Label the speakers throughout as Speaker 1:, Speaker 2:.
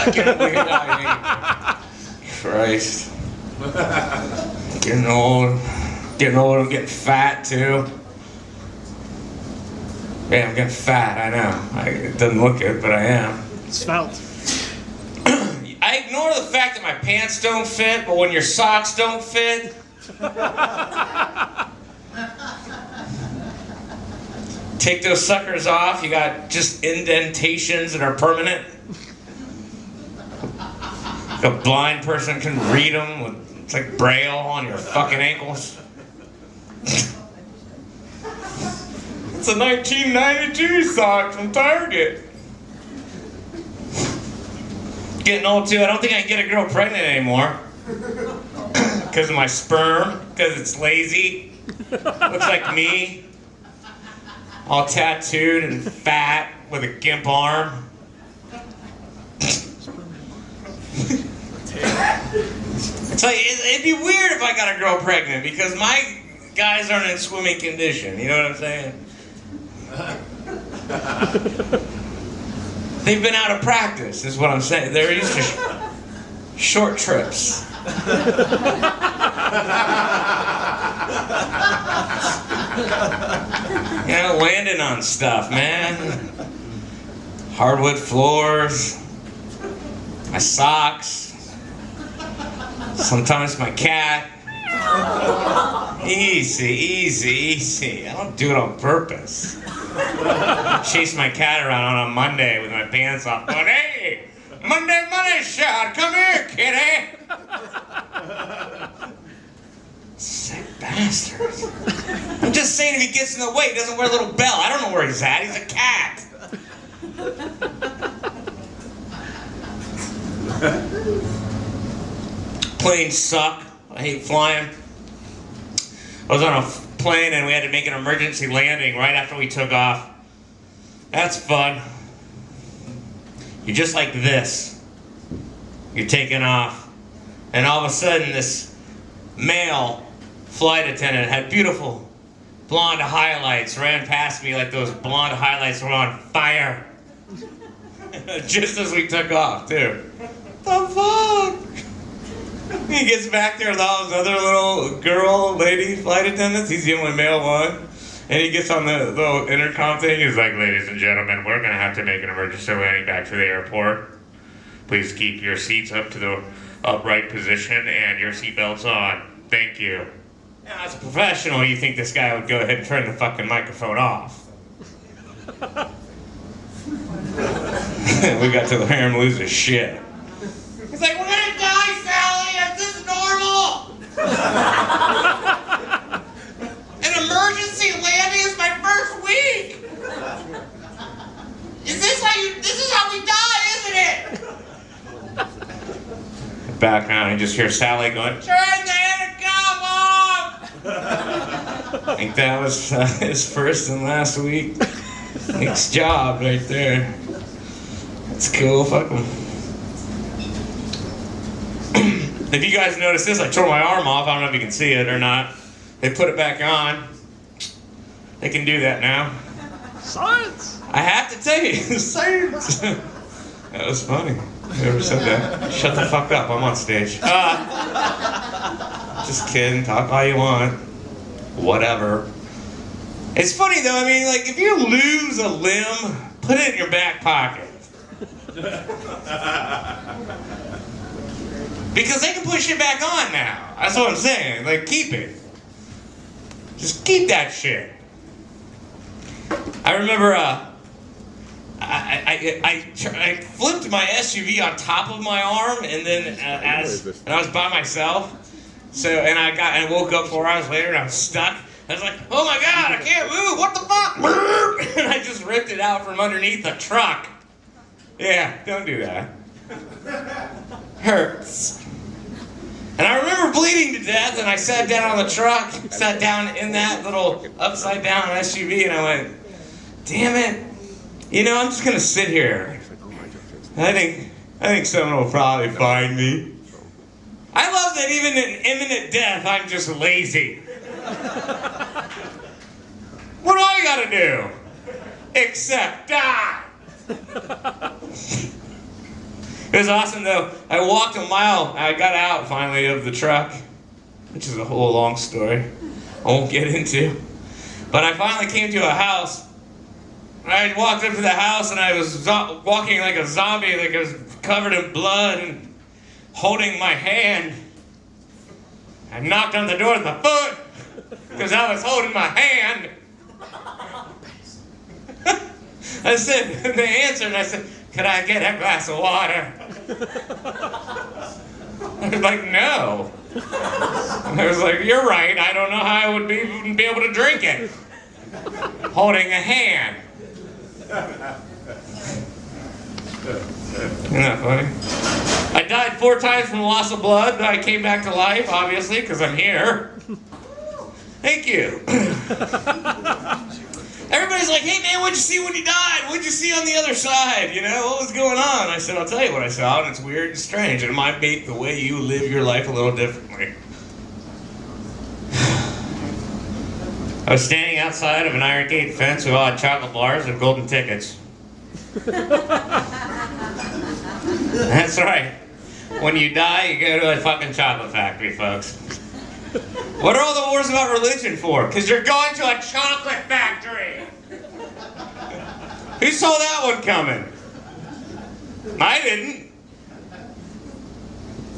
Speaker 1: I can't believe it. Christ. Getting old. Getting old and getting fat too. Yeah, I'm getting fat, I know. It doesn't look it, but I am.
Speaker 2: Svelte.
Speaker 1: I ignore the fact that my pants don't fit, but when your socks don't fit, take those suckers off, you got just indentations that are permanent. A blind person can read them, it's like Braille on your fucking ankles. It's a 1992 sock from Target. Getting old too. I don't think I can get a girl pregnant anymore. Because of my sperm. Because it's lazy. Looks like me. All tattooed and fat with a gimp arm. It's like, it'd be weird if I got a girl pregnant because my guys aren't in swimming condition. You know what I'm saying? They've been out of practice, is what I'm saying. They're used to short trips. You know, landing on stuff, man. Hardwood floors, my socks, sometimes my cat. Easy, easy, easy. I don't do it on purpose. I chase my cat around on a Monday with my pants off, going, hey, Monday shot, come here, kitty. Sick bastards. I'm just saying if he gets in the way, he doesn't wear a little bell. I don't know where he's at. He's a cat. Planes suck. I hate flying. I was on a plane and we had to make an emergency landing right after we took off. That's fun. You're just like this. You're taking off. And all of a sudden this male flight attendant had beautiful blonde highlights, ran past me like those blonde highlights were on fire. Just as we took off, too. The fuck? He gets back there with all those other little lady flight attendants. He's the only male one. And he gets on the little intercom thing. He's like, ladies and gentlemen, we're going to have to make an emergency landing back to the airport. Please keep your seats up to the upright position and your seatbelts on. Thank you. Now, as a professional, you think this guy would go ahead and turn the fucking microphone off. We got to hear him lose his shit. He's like, we're gonna die, Sally! Is this normal? An emergency landing is my first week! This is how we die, isn't it? Background, I just hear Sally going, turn the intercom off! I think that was his first and last week. Nick's job right there. That's cool, fuck him. If you guys notice this, I tore my arm off. I don't know if you can see it or not. They put it back on. They can do that now. Science! I have to tell you, science! That was funny. Whoever said that. Shut the fuck up, I'm on stage. Just kidding, talk all you want. Whatever. It's funny though, I mean, like, if you lose a limb, put it in your back pocket. Because they can push it back on now. That's what I'm saying. Like, keep it. Just keep that shit. I remember, I flipped my SUV on top of my arm, and then and I was by myself. So, and I woke up 4 hours later, and I was stuck. I was like, oh my God, I can't move. What the fuck? And I just ripped it out from underneath the truck. Yeah, don't do that. Hurts. And I remember bleeding to death, and I sat down on the truck, sat down in that little upside down SUV, and I went, damn it. You know, I'm just gonna sit here. I think someone will probably find me. I love that even in imminent death, I'm just lazy. What do I gotta do? Except die. It was awesome though. I walked a mile. I got out finally of the truck, which is a whole long story I won't get into. But I finally came to a house. I walked up to the house and I was walking like a zombie, like I was covered in blood and holding my hand. I knocked on the door with my foot because I was holding my hand. I said, they answered and I said, "Could I get a glass of water?" I was like, "No." And I was like, "You're right, I don't know how I would be able to drink it." Holding a hand. Isn't that funny? I died 4 times from loss of blood. I came back to life, obviously, because I'm here. Thank you. Everybody's like, "Hey man, what'd you see when you died? What'd you see on the other side? You know, what was going on?" I said, "I'll tell you what I saw, and it's weird and strange, and it might make the way you live your life a little differently." I was standing outside of an iron gate fence with all had chocolate bars and golden tickets. That's right. When you die, you go to a fucking chocolate factory, folks. What are all the wars about religion for? Because you're going to a chocolate factory. Who saw that one coming? I didn't.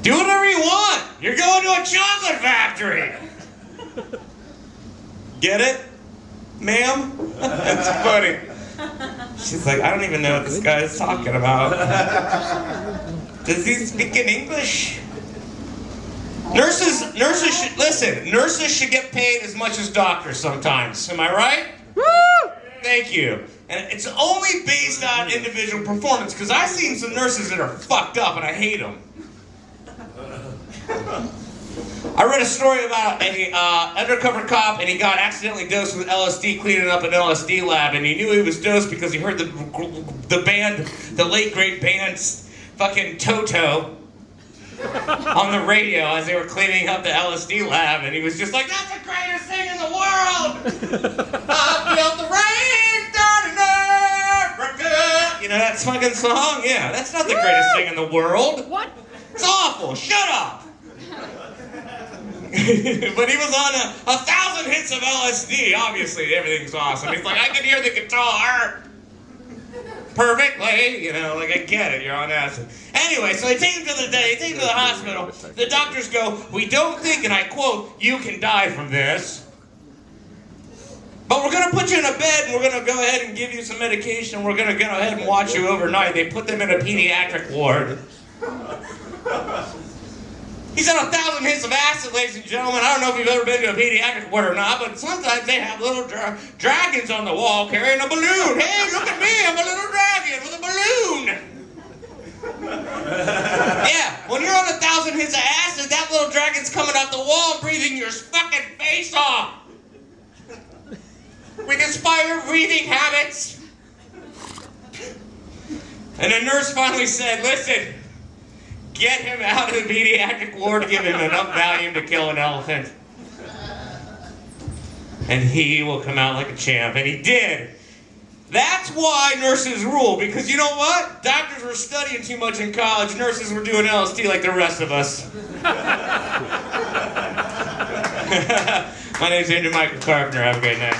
Speaker 1: Do whatever you want. You're going to a chocolate factory. Get it, ma'am? That's funny. She's like, "I don't even know what this guy is talking about. Does he speak in English?" Nurses should, listen, nurses should get paid as much as doctors sometimes. Am I right? Woo! Thank you. And it's only based on individual performance, because I've seen some nurses that are fucked up and I hate them. I read a story about an undercover cop, and he got accidentally dosed with LSD cleaning up an LSD lab, and he knew he was dosed because he heard the band, the late great band's fucking Toto on the radio as they were cleaning up the LSD lab, and he was just like, "That's the greatest thing in the world! I felt the rain down in Africa!" You know that fucking song? Yeah, that's not the greatest thing in the world.
Speaker 2: What?
Speaker 1: It's awful. Shut up. But he was on 1,000 hits of LSD. Obviously, everything's awesome. He's like, "I can hear the guitar perfectly." You know, like, I get it. You're on acid. Anyway, so they take him to the hospital. The doctors go, "We don't think," and I quote, "you can die from this. But we're going to put you in a bed, and we're going to go ahead and give you some medication. We're going to go ahead and watch you overnight." They put them in a pediatric ward. He's on 1,000 hits of acid, ladies and gentlemen. I don't know if you've ever been to a pediatric ward or not, but sometimes they have little dragons on the wall carrying a balloon. "Hey, look at me, I'm a little dragon with a balloon." Yeah, when you're on 1,000 hits of acid, that little dragon's coming out the wall breathing your fucking face off. With inspired breathing habits. And the nurse finally said, "Listen, get him out of the pediatric ward to give him enough Valium to kill an elephant. And he will come out like a champ." And he did. That's why nurses rule, because you know what? Doctors were studying too much in college. Nurses were doing LSD like the rest of us. My name's Andrew Michael Carpenter. Have a great night.